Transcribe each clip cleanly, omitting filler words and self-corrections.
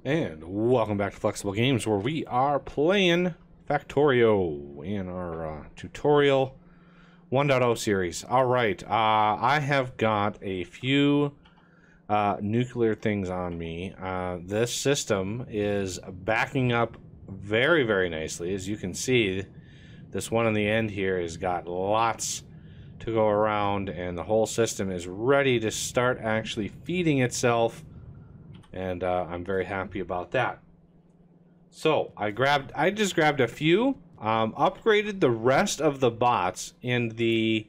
And welcome back to Flexible Games, where we are playing Factorio in our tutorial 1.0 series. Alright, I have got a few nuclear things on me. This system is backing up very, very nicely. As you can see, this one on the end here has got lots to go around, and the whole system is ready to start actually feeding itself. And I'm very happy about that. So I just grabbed a few, upgraded the rest of the bots in the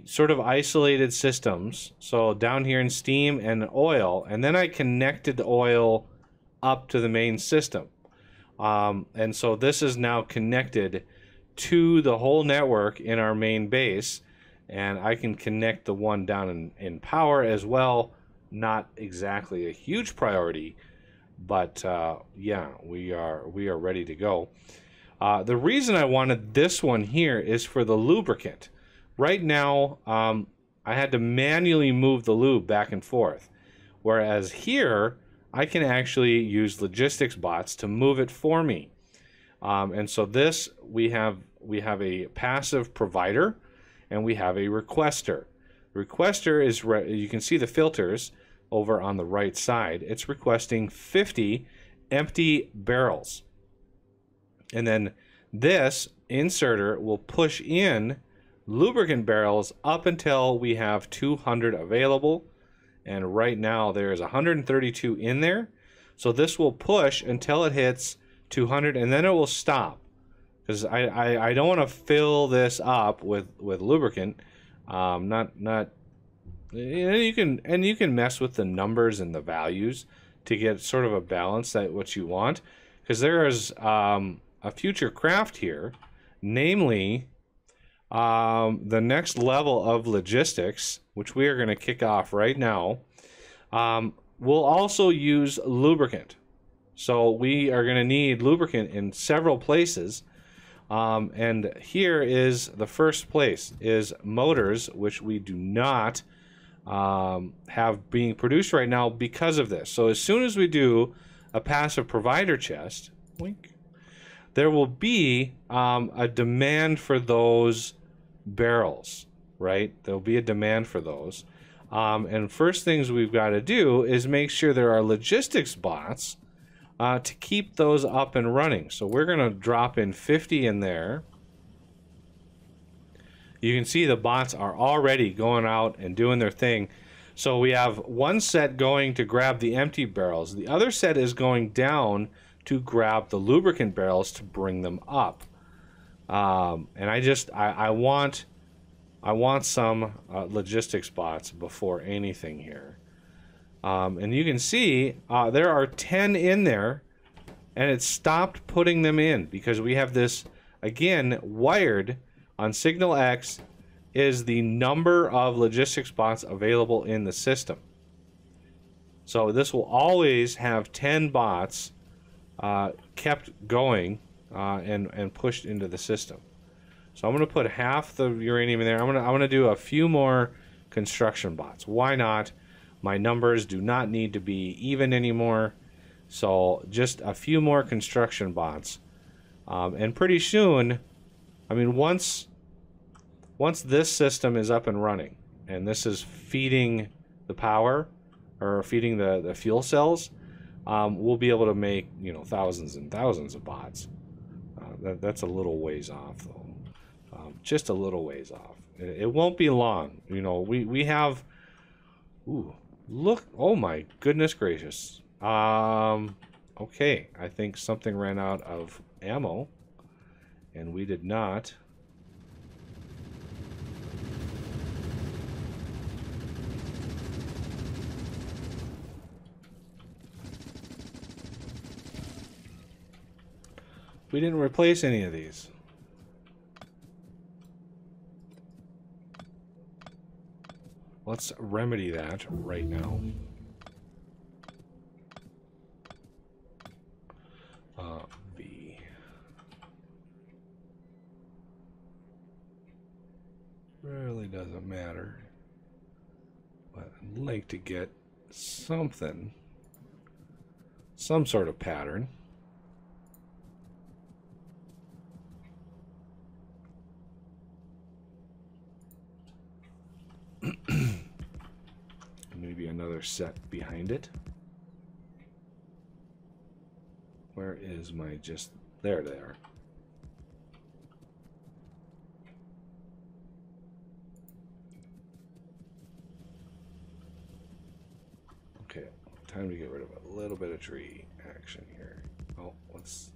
sort of isolated systems. So down here in Steam and oil, and then I connected the oil up to the main system. And so this is now connected to the whole network in our main base, and I can connect the one down in power as well. Not exactly a huge priority, but yeah, we are ready to go. The reason I wanted this one here is for the lubricant. Right now, I had to manually move the lube back and forth, whereas here I can actually use logistics bots to move it for me. And so this we have a passive provider, and we have a requester. Requester is, you can see the filters over on the right side. It's requesting 50 empty barrels. And then this inserter will push in lubricant barrels up until we have 200 available. And right now there's 132 in there. So this will push until it hits 200, and then it will stop. Because I don't want to fill this up with lubricant. You can mess with the numbers and the values to get sort of a balance that what you want, because there is a future craft here, namely the next level of logistics, which we are going to kick off right now. We'll also use lubricant, so we are going to need lubricant in several places. And here is the first place is motors, which we do not have being produced right now because of this. So as soon as we do a passive provider chest, wink, there will be a demand for those barrels, right? There'll be a demand for those. And first things we've got to do is make sure there are logistics bots to keep those up and running. So we're going to drop in 50 in there. You can see the bots are already going out and doing their thing. So we have one set going to grab the empty barrels. The other set is going down to grab the lubricant barrels to bring them up. And I want some logistics bots before anything here. And you can see there are 10 in there, and it stopped putting them in because we have this, again, wired on Signal X is the number of logistics bots available in the system. So this will always have 10 bots kept going and pushed into the system. So I'm going to put half the uranium in there. I'm going to do a few more construction bots. Why not? My numbers do not need to be even anymore. So just a few more construction bots. And pretty soon, I mean, once this system is up and running, and this is feeding the power, or feeding the fuel cells, we'll be able to make, you know, thousands and thousands of bots. That's a little ways off, though. Just a little ways off. It won't be long. You know, we have... Ooh, look! Oh my goodness gracious. Okay, I think something ran out of ammo, and we did not. We didn't replace any of these. Let's remedy that right now. B. Really doesn't matter. But I'd like to get something some sort of pattern. Maybe another set behind it. Where is my just... There they are. Okay, time to get rid of a little bit of tree action here. Oh, let's...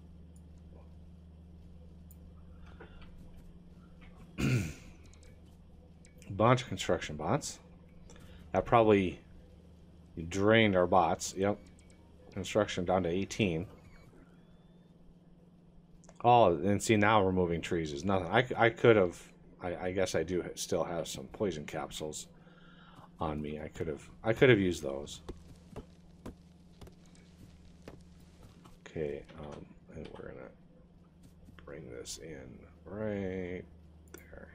bunch of construction bots. That probably drained our bots. Yep. Construction down to 18. Oh, and see, now removing trees is nothing. I could have... I guess I do still have some poison capsules on me. I could have used those. Okay, and we're gonna bring this in right there.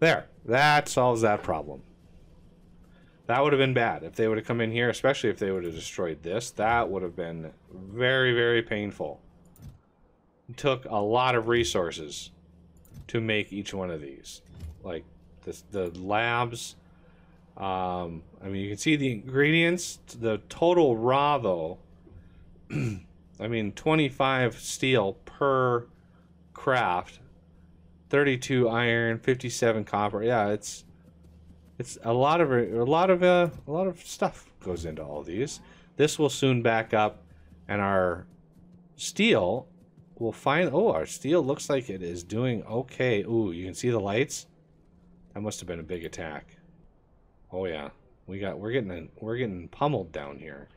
There, that solves that problem. That would have been bad if they would have come in here, especially if they would have destroyed this. That would have been very, very painful. It took a lot of resources to make each one of these. Like the labs. I mean, you can see the ingredients. The total raw, though. I mean, 25 steel per craft, 32 iron, 57 copper. Yeah, it's a lot of stuff goes into all these. This will soon back up, and our steel will find. Oh, our steel looks like it is doing okay. Ooh, you can see the lights. That must have been a big attack. Oh yeah, we're getting pummeled down here.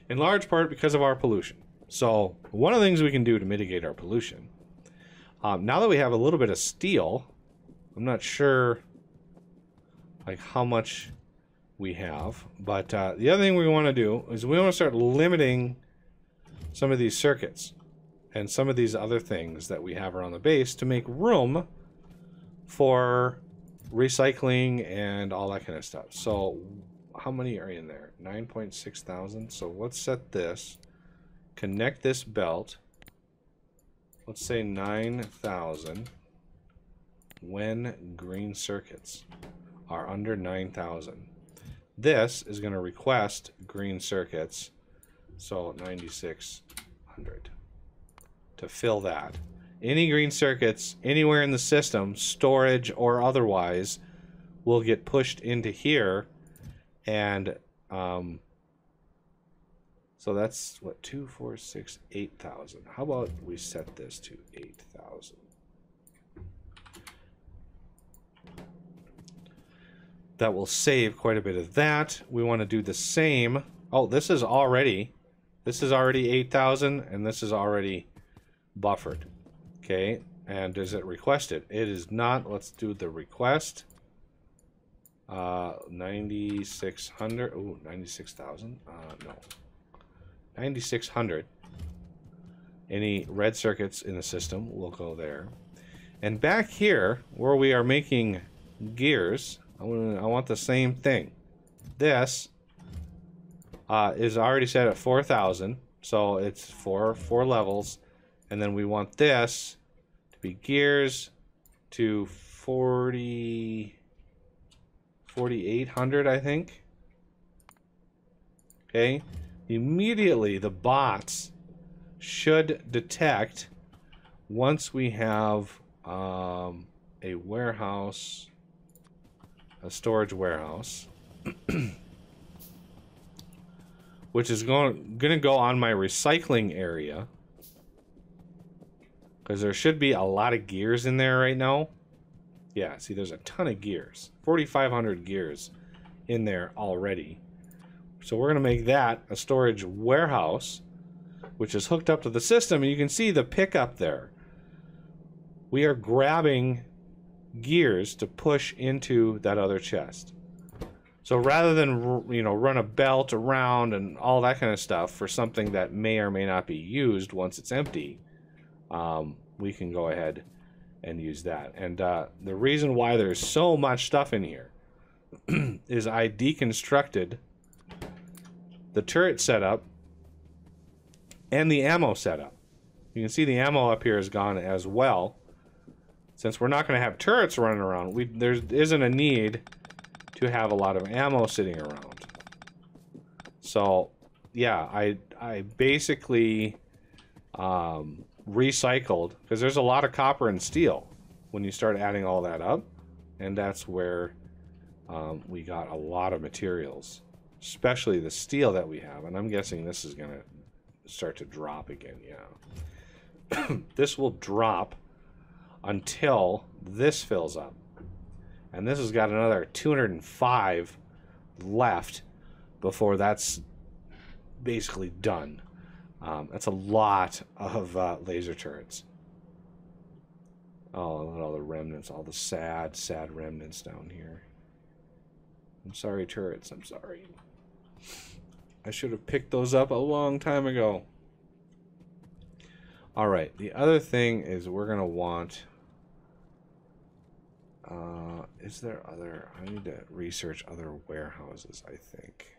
In large part because of our pollution. So one of the things we can do to mitigate our pollution, now that we have a little bit of steel, I'm not sure like how much we have, but the other thing we want to do is we want to start limiting some of these circuits and some of these other things that we have around the base to make room for recycling and all that kind of stuff. So how many are in there? 9.6 thousand. So let's set this, connect this belt. Let's say 9,000 when green circuits are under 9,000. This is going to request green circuits, so 9,600 to fill that. Any green circuits anywhere in the system, storage or otherwise, will get pushed into here. And so that's what, 2, 4, 6, 8,000. How about we set this to 8,000? That will save quite a bit of that. We want to do the same. Oh, this is already 8,000, and this is already buffered. Okay, and is it requested? It is not. Let's do the request. 9,600. Oh, 96,000. No, 9,600. Any red circuits in the system will go there. And back here, where we are making gears, I want the same thing. This is already set at 4,000, so it's four levels, and then we want this to be gears to 4,800, I think. Okay, immediately the bots should detect once we have a warehouse, a storage warehouse, which is going to go on my recycling area, because there should be a lot of gears in there right now. Yeah, see, there's a ton of gears, 4,500 gears in there already. So we're going to make that a storage warehouse, which is hooked up to the system, and you can see the pickup there. We are grabbing gears to push into that other chest. So rather than, you know, run a belt around and all that kind of stuff for something that may or may not be used once it's empty, we can go ahead and use that. And the reason why there's so much stuff in here, is I deconstructed the turret setup and the ammo setup. You can see the ammo up here is gone as well. Since we're not going to have turrets running around, there isn't a need to have a lot of ammo sitting around. So, yeah, I basically recycled, because there's a lot of copper and steel when you start adding all that up, and that's where we got a lot of materials, especially the steel that we have, and I'm guessing this is going to start to drop again, yeah. This will drop until this fills up. And this has got another 205 left before that's basically done. That's a lot of laser turrets. Oh, look at all the remnants, all the sad, sad remnants down here. I'm sorry, turrets, I'm sorry. I should have picked those up a long time ago. Alright, the other thing is we're going to want... is there other... I need to research other warehouses, I think.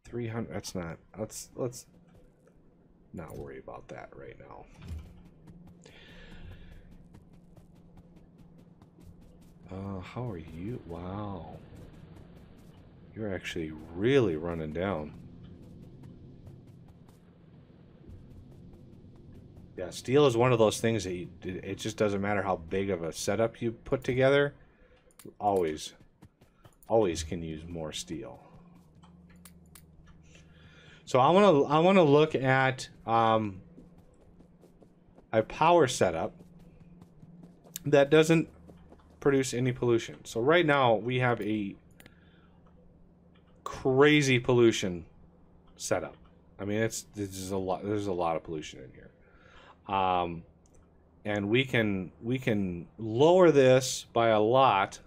300... That's not... Let's not worry about that right now. How are you? Wow. You're actually really running down. Yeah, steel is one of those things that it just doesn't matter how big of a setup you put together. Always can use more steel. So I want to look at a power setup that doesn't produce any pollution. So right now we have a crazy pollution setup. I mean, there's a lot of pollution in here. And we can lower this by a lot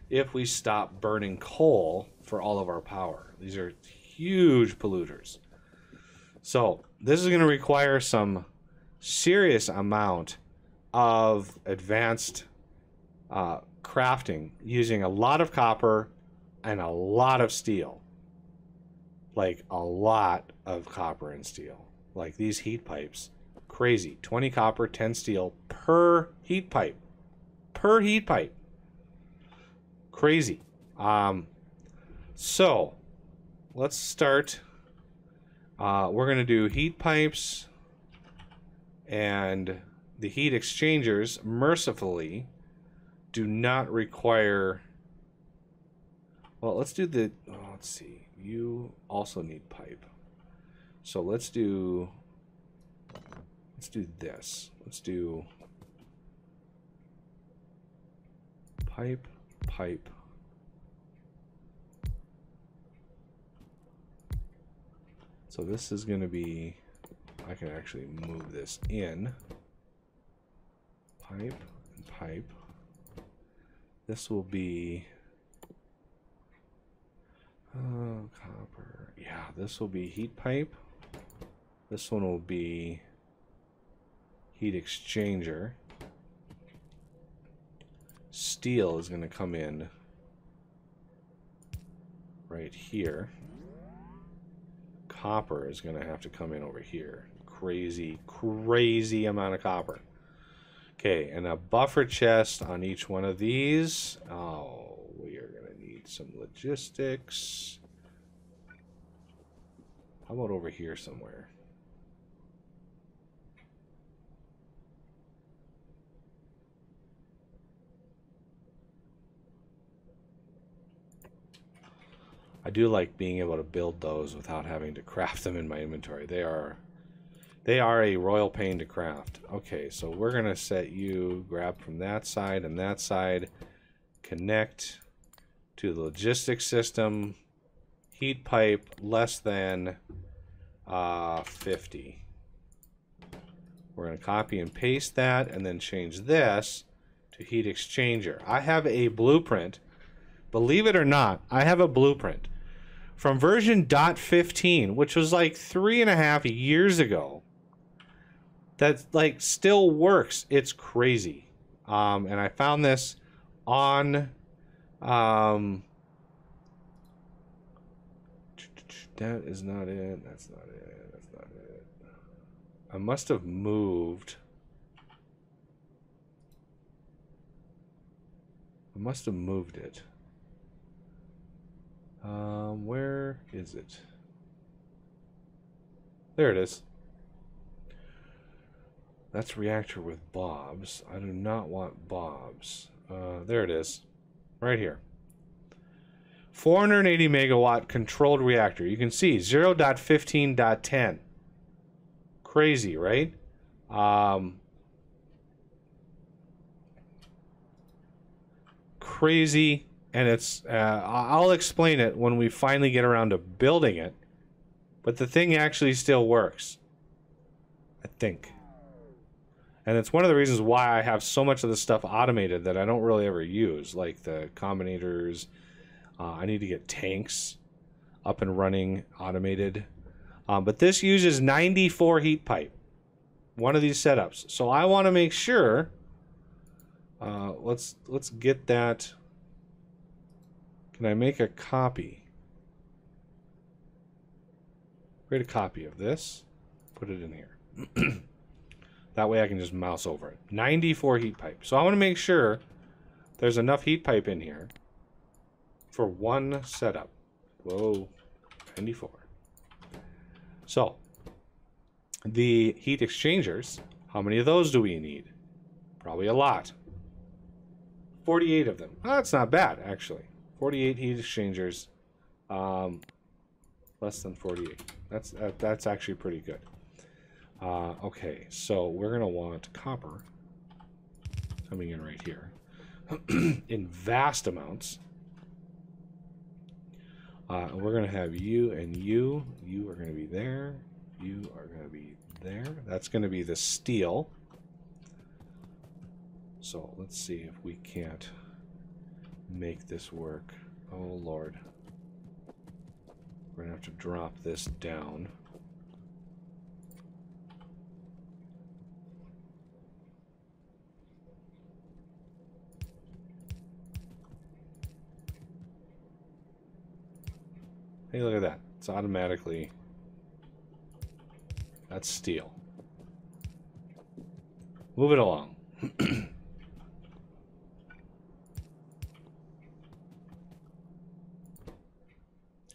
if we stop burning coal for all of our power. These are huge polluters. So this is going to require some serious amount of advanced crafting using a lot of copper and a lot of steel. Like a lot of copper and steel. Like these heat pipes. Crazy. 20 copper, 10 steel per heat pipe. Per heat pipe. Crazy. So, let's start. We're going to do heat pipes and the heat exchangers, mercifully, do not require... Well, let's do the... Oh, let's see. You also need pipe. So let's do this. Let's do pipe, pipe. So this is going to be, I can actually move this in. Pipe and pipe. This will be copper. Yeah, this will be heat pipe. This one will be heat exchanger. Steel is going to come in right here. Copper is going to have to come in over here. Crazy, crazy amount of copper. Okay, and a buffer chest on each one of these. Oh, we are going to need some logistics. How about over here somewhere? I do like being able to build those without having to craft them in my inventory. They are a royal pain to craft. Okay, so we're going to set you, grab from that side and that side, connect to the logistics system, heat pipe less than 50. We're going to copy and paste that and then change this to heat exchanger. I have a blueprint. Believe it or not, I have a blueprint from version .15, which was like 3.5 years ago. That like still works. It's crazy. And I found this on... that is not it. That's not it. That's not it. I must have moved. I must have moved it. Where is it? There it is. That's Reactor with Bobs. I do not want Bobs. There it is. Right here. 480 megawatt controlled reactor. You can see 0.15.10. Crazy, right? Crazy. And it's, I'll explain it when we finally get around to building it. But the thing actually still works. I think. And it's one of the reasons why I have so much of this stuff automated that I don't really ever use. Like the combinators. I need to get tanks up and running, automated. But this uses 94 heat pipe. One of these setups. So I want to make sure. Let's get that. Can I make a copy? Create a copy of this. Put it in here. That way I can just mouse over it. 94 heat pipe. So I want to make sure there's enough heat pipe in here for one setup. Whoa, 94. So, the heat exchangers, how many of those do we need? Probably a lot. 48 of them. Oh, that's not bad, actually. 48 heat exchangers. Less than 48. That's actually pretty good. Okay, so we're going to want copper coming in right here in vast amounts. We're going to have you and you. You are going to be there. You are going to be there. That's going to be the steel. So let's see if we can't make this work. Oh, Lord. We're going to have to drop this down. Hey, look at that. It's automatically... That's steel. Move it along.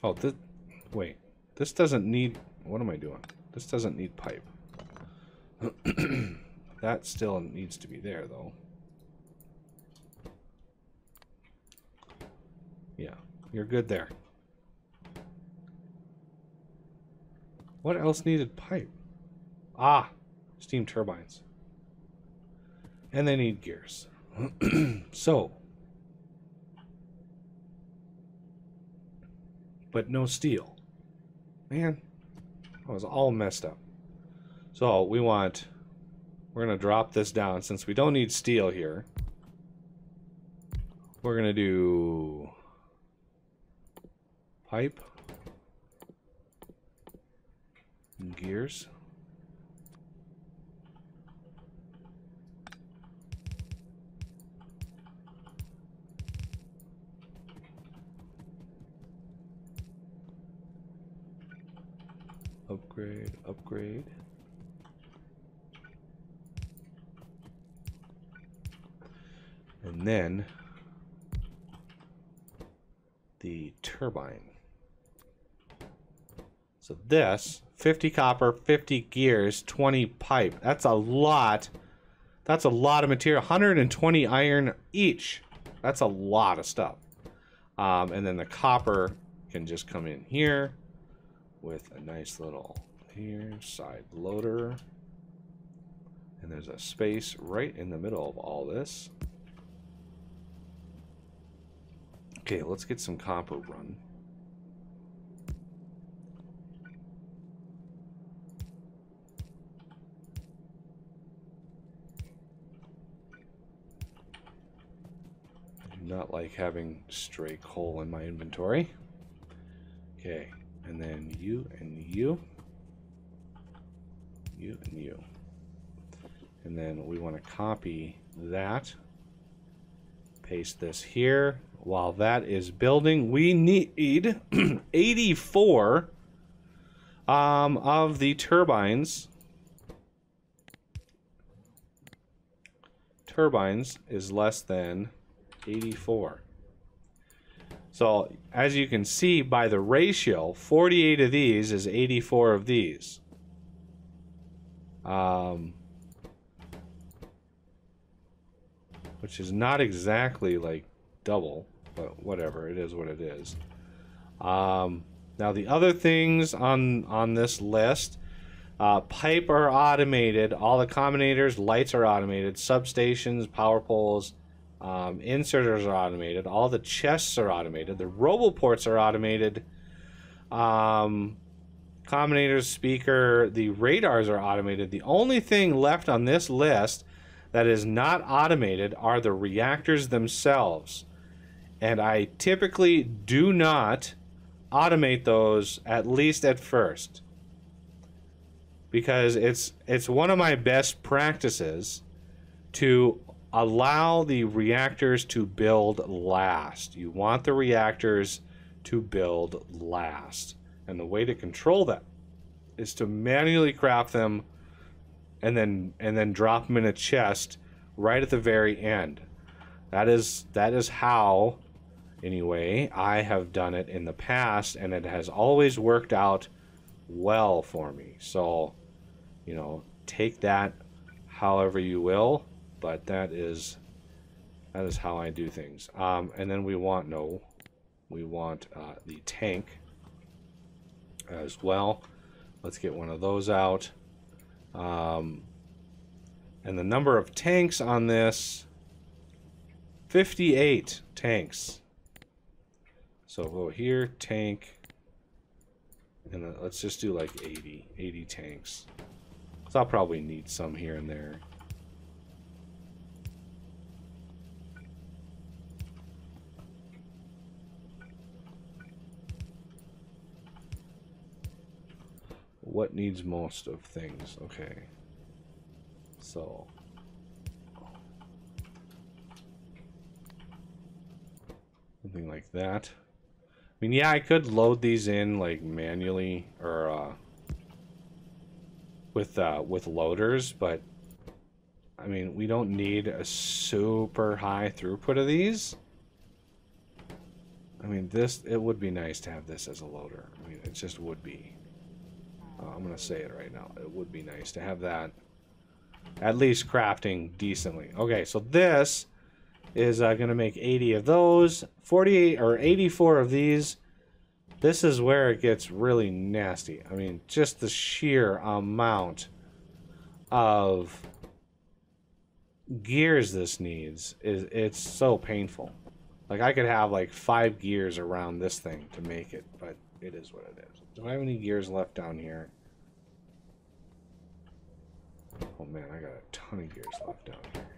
Oh, this... Wait. This doesn't need... What am I doing? This doesn't need pipe. That still needs to be there, though. Yeah. You're good there. What else needed pipe? Ah, steam turbines. And they need gears. So. But no steel. Man, I was all messed up. So we're going to drop this down since we don't need steel here. We're going to do pipe. Gears. Upgrade, upgrade. And then the turbine. So this, 50 copper, 50 gears, 20 pipe. That's a lot. That's a lot of material. 120 iron each. That's a lot of stuff. And then the copper can just come in here with a nice little here side loader. And there's a space right in the middle of all this. Okay, let's get some copper run. Not like having stray coal in my inventory. Okay, and then you and you. You and you. And then we want to copy that Paste this here. While that is building, we need 84 of the turbines. Turbines is less than 84. So, as you can see by the ratio, 48 of these is 84 of these. Which is not exactly like double, but whatever, it is what it is. Now the other things on this list, pipe are automated, all the combinators, lights are automated, substations, power poles, inserters are automated, all the chests are automated, the roboports are automated, combinators, speaker, the radars are automated. The only thing left on this list that is not automated are the reactors themselves. And I typically do not automate those, at least at first. Because it's one of my best practices to allow the reactors to build last. You want the reactors to build last. And the way to control that is to manually craft them and then drop them in a chest right at the very end. That is how, anyway, I have done it in the past, and it has always worked out well for me. So, you know, take that however you will, but that is how I do things. And then we want the tank as well. Let's get one of those out. And the number of tanks on this, 58 tanks. So go here, tank, and then let's just do like 80 tanks. So I'll probably need some here and there. What needs most of things? Okay. So something like that. I mean, yeah, I could load these in like manually or with loaders, but I mean, we don't need a super high throughput of these. I mean, it would be nice to have this as a loader. I mean, it just would be. I'm gonna say it right now. It would be nice to have that at least crafting decently. Okay, so this is gonna make 80 of those, 48 or 84 of these. This is where it gets really nasty. I mean, just the sheer amount of gears this needs it's so painful. Like, I could have like 5 gears around this thing to make it, but it is what it is. Do I have any gears left down here? Oh man, I got a ton of gears left down here.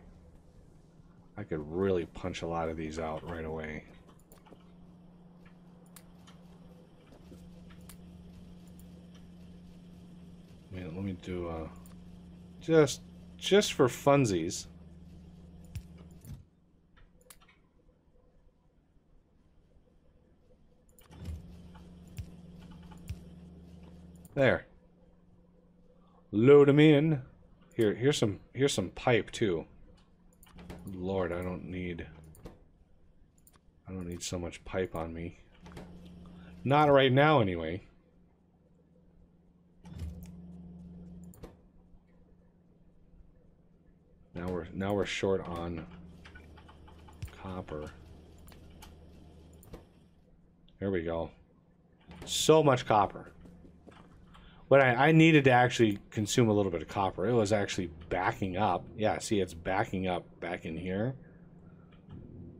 I could really punch a lot of these out right away. Man, let me do just for funsies. There. Load them in. Here's some pipe too. Lord, I don't need so much pipe on me. Not right now, anyway. Now we're short on copper. There we go. So much copper. But I needed to actually consume a little bit of copper. It was actually backing up. Yeah, see, it's backing up back in here,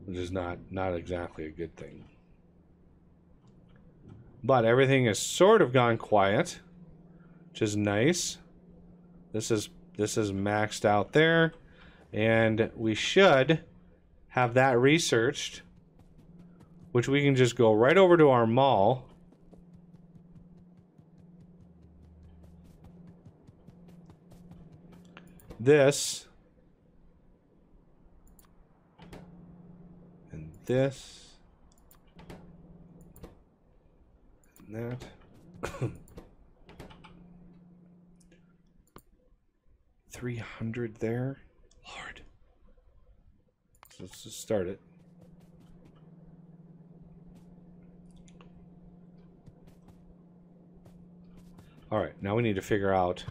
which is not exactly a good thing. But everything has sort of gone quiet, which is nice. This is maxed out there, and we should have that researched, which we can just go right over to our mall. This And this. And that. 300 there. Lord. So let's just start it. All right, now we need to figure out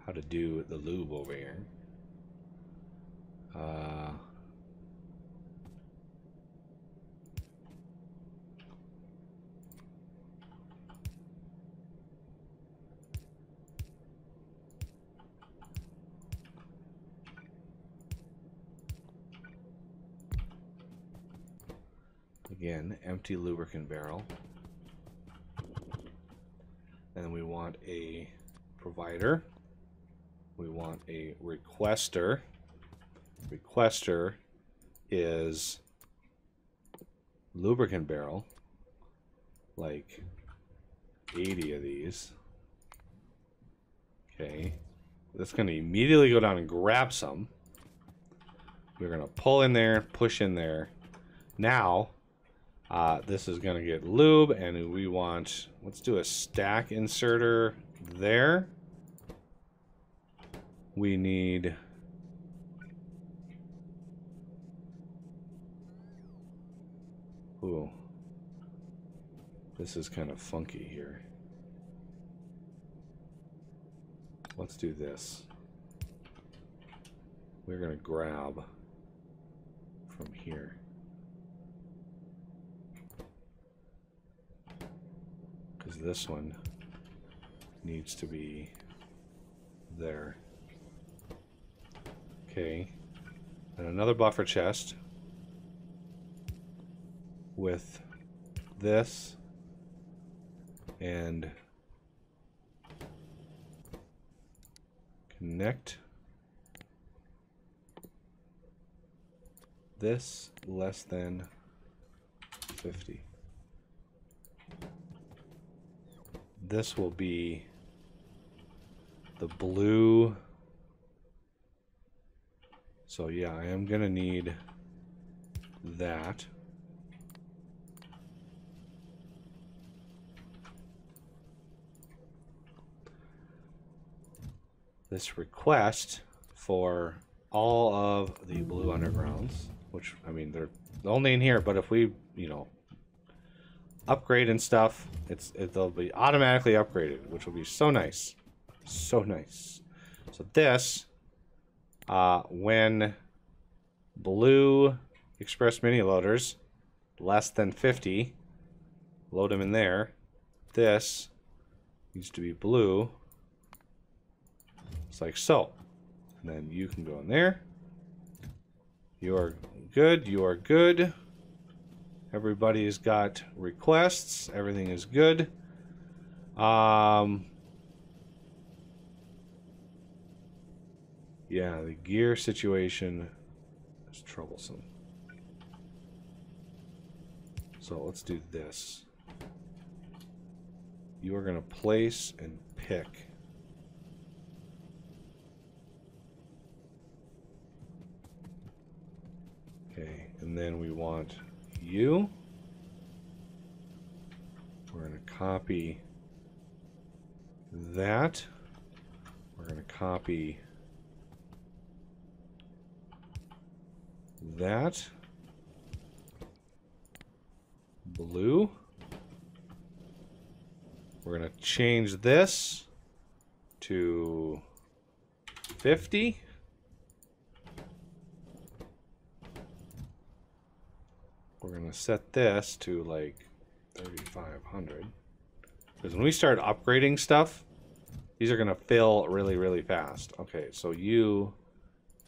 how to do the lube over here. Again, empty lubricant barrel. And then we want a provider. We want a requester. Requester is lubricant barrel, like 80 of these. Okay, that's going to immediately go down and grab some. We're going to pull in there, push in there. Now, this is going to get lube, and we want, let's do a stack inserter there. We need ooh, this is kind of funky here. Let's do this. We're going to grab from here. Because this one needs to be there. Okay. And another buffer chest with this and connect this less than 50. This will be the blue. So yeah, I am gonna need that. This request for all of the blue undergrounds, which, I mean, they're only in here, but if we, you know, upgrade and stuff, they'll be automatically upgraded, which will be so nice. So nice. So this, when blue express mini loaders less than 50, load them in there. This needs to be blue. It's like so. And then you can go in there. You are good. You are good. Everybody's got requests. Everything is good. Yeah, the gear situation is troublesome. So let's do this. You are going to place and pick. Okay, and then we want you. We're going to copy that. We're going to copy that. Blue. We're going to change this to 50. We're going to set this to like 3,500. Because when we start upgrading stuff, these are going to fill really, really fast. Okay, so you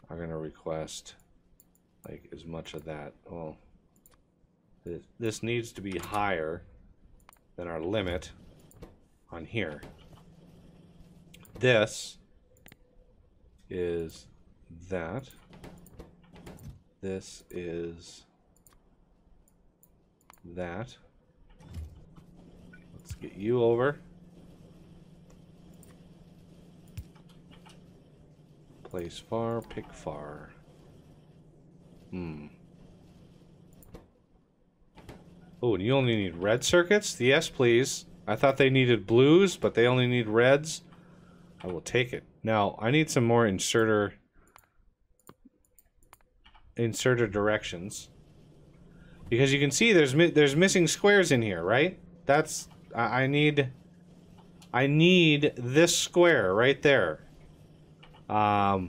are going to request like as much of that. Well, this needs to be higher than our limit on here. This is that. This is that. Let's get you over. Place far, pick far. Oh, and you only need red circuits? Yes, please. I thought they needed blues, but they only need reds. I will take it. Now, I need some more inserter directions. Because you can see there's missing squares in here, right? That's I need this square right there. Oh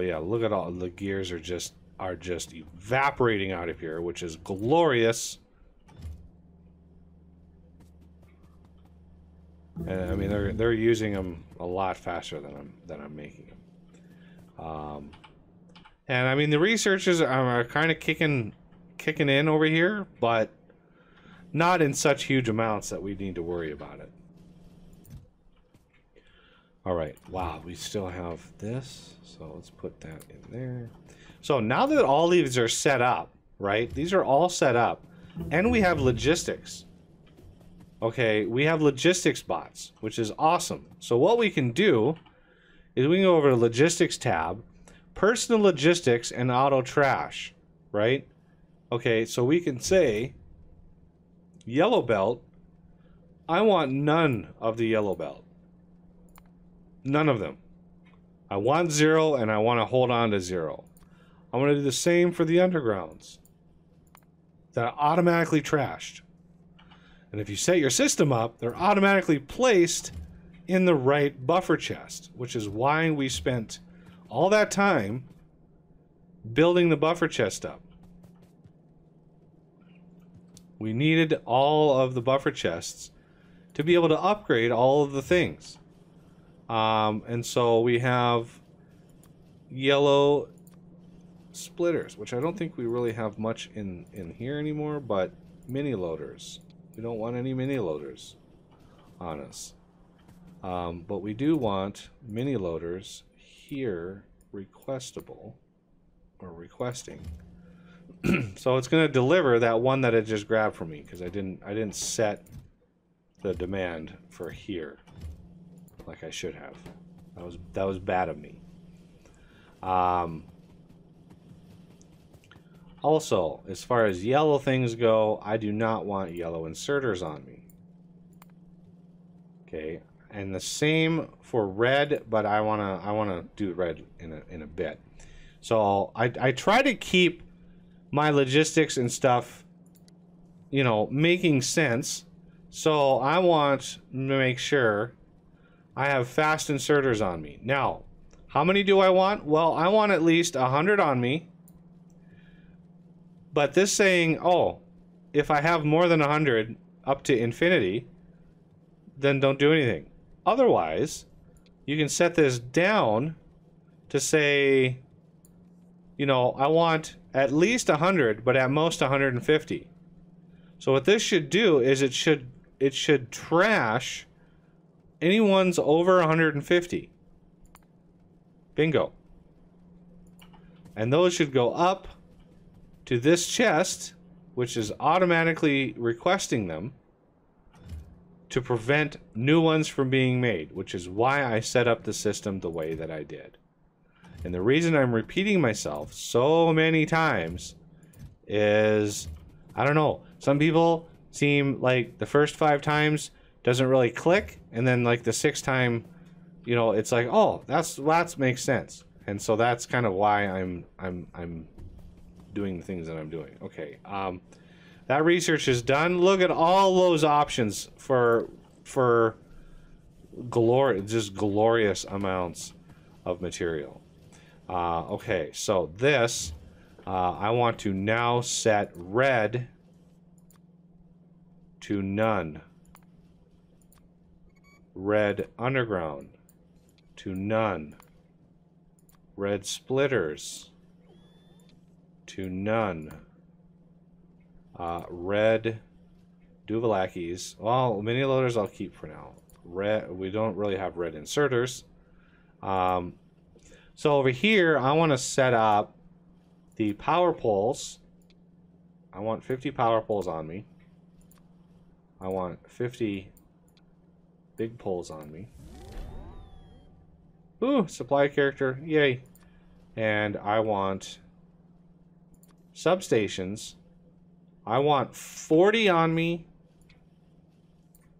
yeah, look at all the gears are just evaporating out of here, which is glorious. And I mean they're using them a lot faster than I'm making them. And I mean the researchers are kind of kicking in over here, but not in such huge amounts that we need to worry about it. All right, wow, we still have this, so let's put that in there. So now that all these are set up, right? These are all set up, and we have logistics. Okay, we have logistics bots, which is awesome. So what we can do is we can go over to logistics tab, personal logistics and auto trash, right? Okay, so we can say yellow belt, I want none of the yellow belt. None of them. I want 0 and I want to hold on to 0. I want to do the same for the undergrounds. That are automatically trashed. And if you set your system up, they're automatically placed in the right buffer chest, which is why we spent all that time building the buffer chest up. We needed all of the buffer chests to be able to upgrade all of the things. And so we have yellow splitters, which I don't think we really have much in here anymore, but mini loaders. We don't want any mini loaders on us. But we do want mini loaders here requestable or requesting. So it's going to deliver that one that it just grabbed from me because I didn't set the demand for here like I should have. That was bad of me. Also, as far as yellow things go, I do not want yellow inserters on me. Okay, and the same for red, but I wanna do red in a bit. So I try to keep my logistics and stuff, you know, making sense. So I want to make sure I have fast inserters on me. Now, how many do I want? Well, I want at least 100 on me. But this saying, oh, if I have more than 100 up to infinity, then don't do anything. Otherwise, you can set this down to say, you know, I want at least 100, but at most 150. So what this should do is it should trash anyone's over 150. Bingo. And those should go up to this chest, which is automatically requesting them to prevent new ones from being made, which is why I set up the system the way that I did. And the reason I'm repeating myself so many times is, I don't know, some people seem like the first 5 times doesn't really click, and then like the 6th time, you know, it's like, oh, that makes sense. And so that's kind of why I'm doing the things that I'm doing. Okay, that research is done. Look at all those options for just glorious amounts of material. Okay, so this I want to now set red to none. Red underground to none. Red splitters to none. Red Duvalakis. Well, mini loaders I'll keep for now. Red, we don't really have red inserters. So over here, I want to set up the power poles. I want 50 power poles on me. I want 50 big poles on me. Ooh, supply character. Yay. And I want substations. I want 40 on me,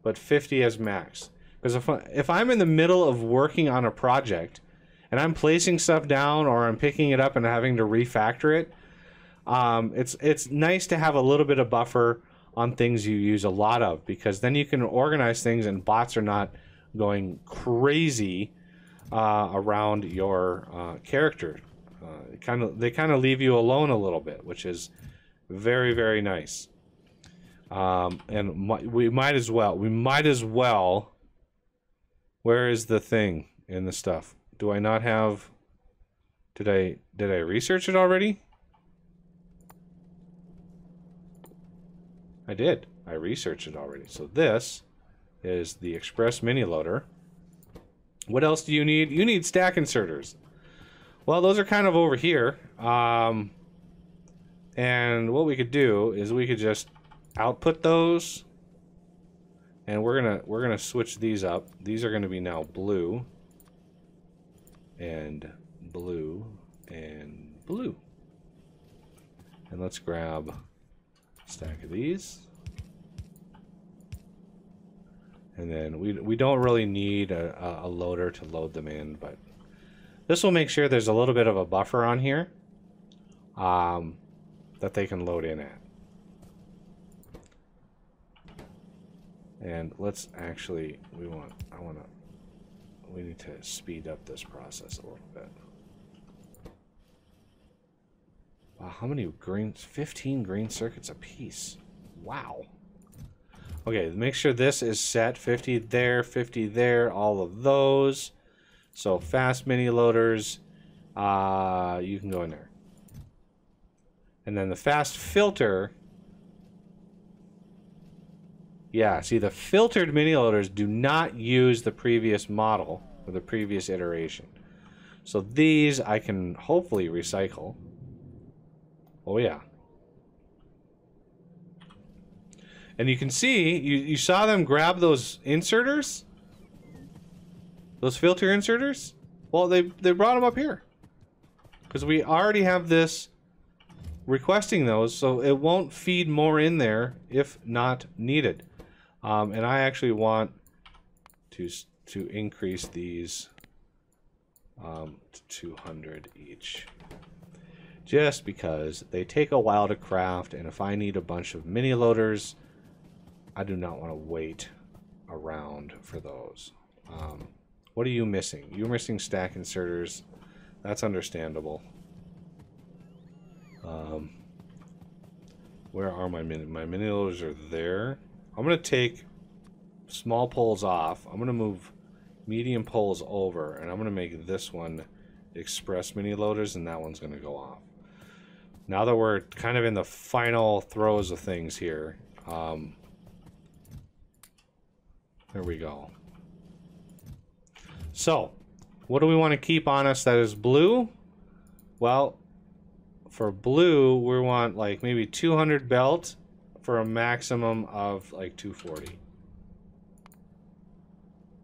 but 50 as max. Because if I'm in the middle of working on a project and I'm placing stuff down or I'm picking it up and having to refactor it, it's nice to have a little bit of buffer on things you use a lot of, because then you can organize things and bots are not going crazy around your character. They kind of leave you alone a little bit, which is very, very nice. And we might as well. Where is the thing in the stuff? Do I not have? Did I research it already? I did. I researched it already. So this is the Express Mini Loader. What else do you need? You need stack inserters. Well, those are kind of over here. And what we could do is we could just output those, and we're gonna switch these up. These are gonna be now blue and blue and blue. And let's grab a stack of these. And then we don't really need a loader to load them in, but this will make sure there's a little bit of a buffer on here that they can load in at. And let's actually, we need to speed up this process a little bit. Wow, how many greens? 15 green circuits a piece. Wow. Okay, make sure this is set. 50 there, all of those. So fast mini loaders, you can go in there. And then the fast filter. Yeah, see, the filtered mini loaders do not use the previous model or the previous iteration. So these I can hopefully recycle. Oh yeah. And you can see, you saw them grab those inserters? Those filter inserters? Well, they brought them up here. Because we already have this requesting those, so it won't feed more in there if not needed. And I actually want to increase these to 200 each. Just because they take a while to craft, and if I need a bunch of mini loaders, I do not want to wait around for those. What are you missing? You're missing stack inserters. That's understandable. Where are my mini loaders? Are there. I'm going to take small poles off. I'm going to move medium poles over, and I'm going to make this one express mini loaders, and that one's going to go off. Now that we're kind of in the final throes of things here, there we go. So, what do we want to keep on us that is blue? Well, for blue, we want like maybe 200 belt for a maximum of like 240.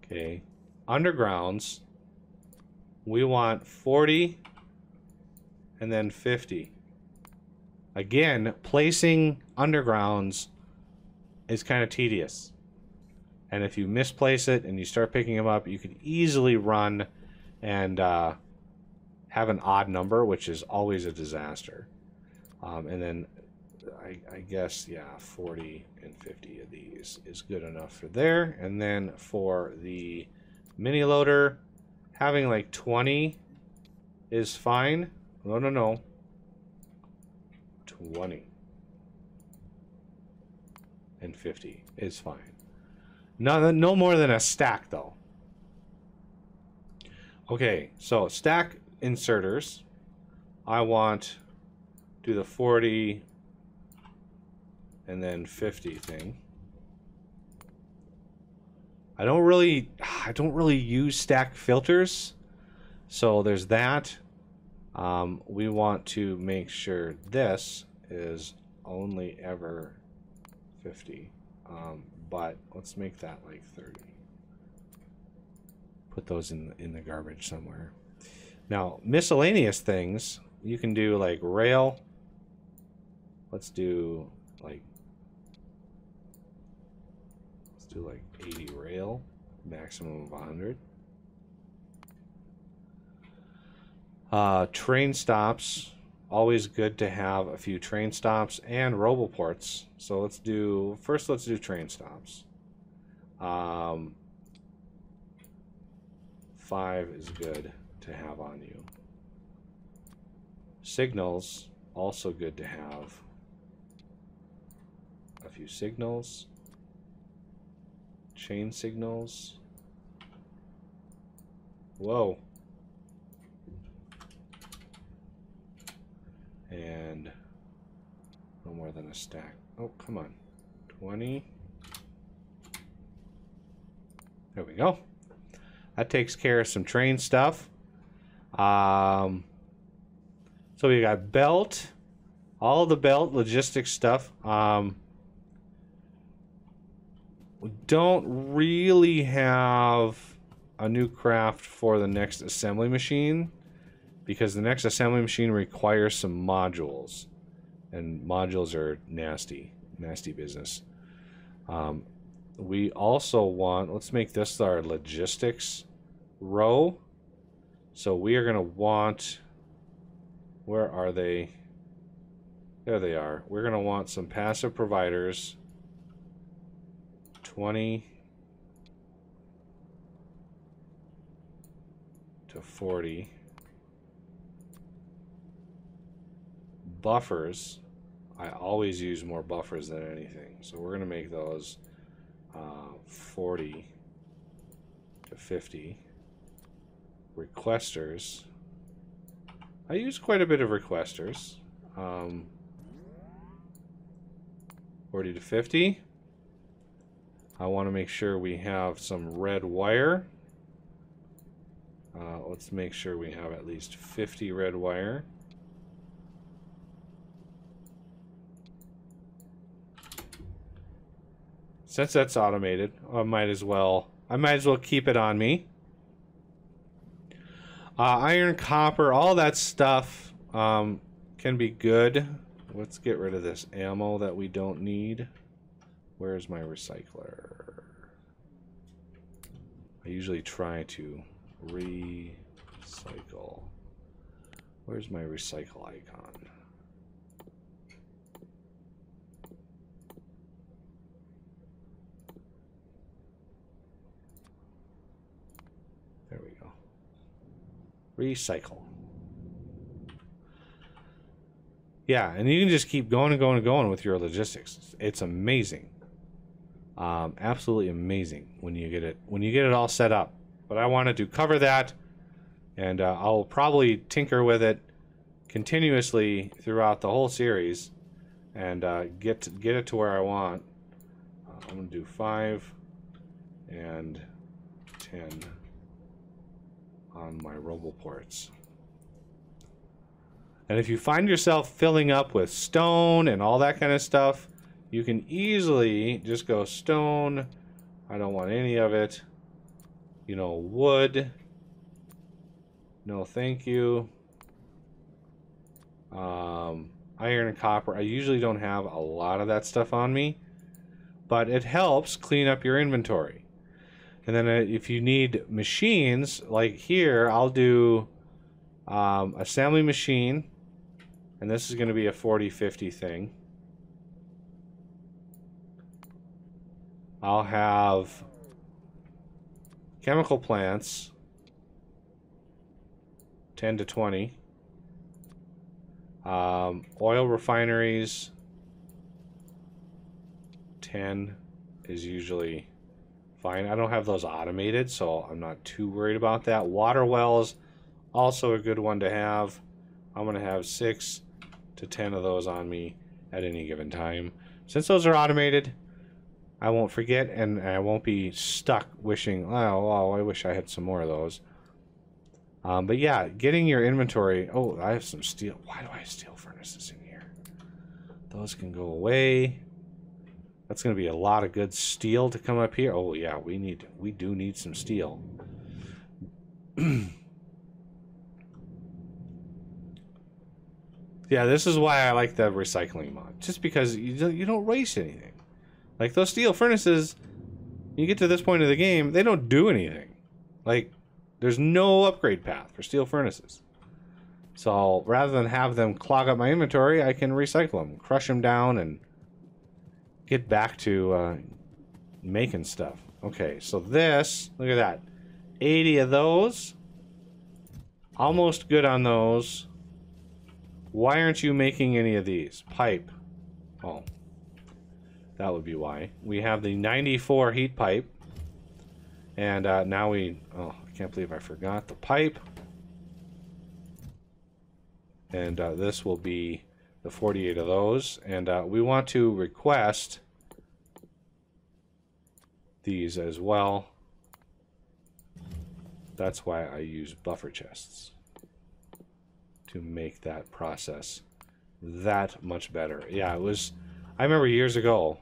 Okay. Undergrounds, we want 40 and then 50. Again, placing undergrounds is kind of tedious. And if you misplace it and you start picking them up, you could easily run and have an odd number, which is always a disaster. And then I guess, yeah, 40 and 50 of these is good enough for there. And then for the mini loader, having like 20 is fine. No. 20 and 50 is fine. No more than a stack, though. Okay, so stack inserters. I want do the 40 and then 50 thing. I don't really use stack filters, so there's that. We want to make sure this is only ever 50. But let's make that like 30. put those in the garbage somewhere. Now, miscellaneous things, you can do like rail. Let's do like 80 rail, maximum of 100. Train stops, always good to have a few train stops and roboports. So let's do train stops. 5 is good to have on you. Signals, also good to have a few signals. Chain signals. Whoa. And no more than a stack. Oh, come on. 20. There we go. That takes care of some train stuff. So we got belt, all the belt logistics stuff. We don't really have a new craft for the next assembly machine because the next assembly machine requires some modules, and modules are nasty business. We also want, let's make this our logistics row. So we are going to want, where are they? There they are. We're going to want some passive providers. 20 to 40. Buffers. I always use more buffers than anything. So we're going to make those 40 to 50. Requesters. I use quite a bit of requesters. 40 to 50. I want to make sure we have some red wire. Let's make sure we have at least 50 red wire. Since that's automated, I might as well keep it on me. Iron, copper, all that stuff can be good. Let's get rid of this ammo that we don't need. Where's my recycler? I usually try to recycle. Where's my recycle icon? There we go. Recycle. Yeah, and you can just keep going and going and going with your logistics. It's amazing. Absolutely amazing when you get it all set up. But I wanted to cover that, and I'll probably tinker with it continuously throughout the whole series, and get it to where I want. I'm gonna do 5 and 10 on my roboports. And if you find yourself filling up with stone and all that kind of stuff, you can easily just go stone. I don't want any of it. You know, wood. No, thank you. Iron and copper. I usually don't have a lot of that stuff on me, but it helps clean up your inventory. And then if you need machines, like here, I'll do assembly machine. And this is going to be a 40-50 thing. I'll have chemical plants, 10 to 20. Oil refineries, 10 is usually fine. I don't have those automated, so I'm not too worried about that. Water wells, also a good one to have. I'm going to have 6 to 10 of those on me at any given time. Since those are automated, I won't forget, and I won't be stuck wishing, oh, I wish I had some more of those. But yeah, getting your inventory. Oh, I have some steel. Why do I have steel furnaces in here? Those can go away. That's going to be a lot of good steel to come up here. Oh yeah, we do need some steel. Yeah, this is why I like the recycling mod. Just because you don't waste anything. Like, those steel furnaces, you get to this point of the game, they don't do anything. Like, there's no upgrade path for steel furnaces. So, rather than have them clog up my inventory, I can recycle them, crush them down, and get back to making stuff. Okay, so this, look at that. 80 of those. Almost good on those. Why aren't you making any of these? Pipe. Oh. That would be why. We have the 94 heat pipe. And now we... Oh, I can't believe I forgot the pipe. And this will be the 48 of those. And we want to request these as well. That's why I use buffer chests. To make that process that much better. Yeah, it was... I remember years ago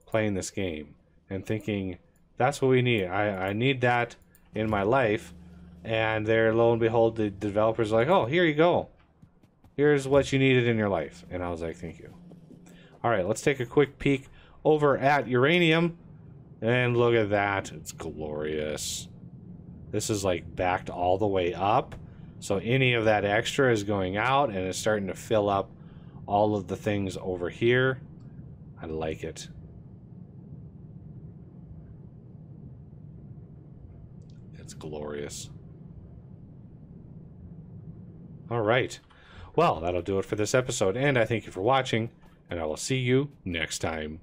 playing this game and thinking, that's what we need. I need that in my life. And there, lo and behold, the developers are like, oh, here you go. Here's what you needed in your life. And I was like, thank you. All right, let's take a quick peek over at uranium. And look at that. It's glorious. This is like backed all the way up. So any of that extra is going out and it's starting to fill up all of the things over here. I like it. It's glorious. All right. Well, that'll do it for this episode, and I thank you for watching, and I will see you next time.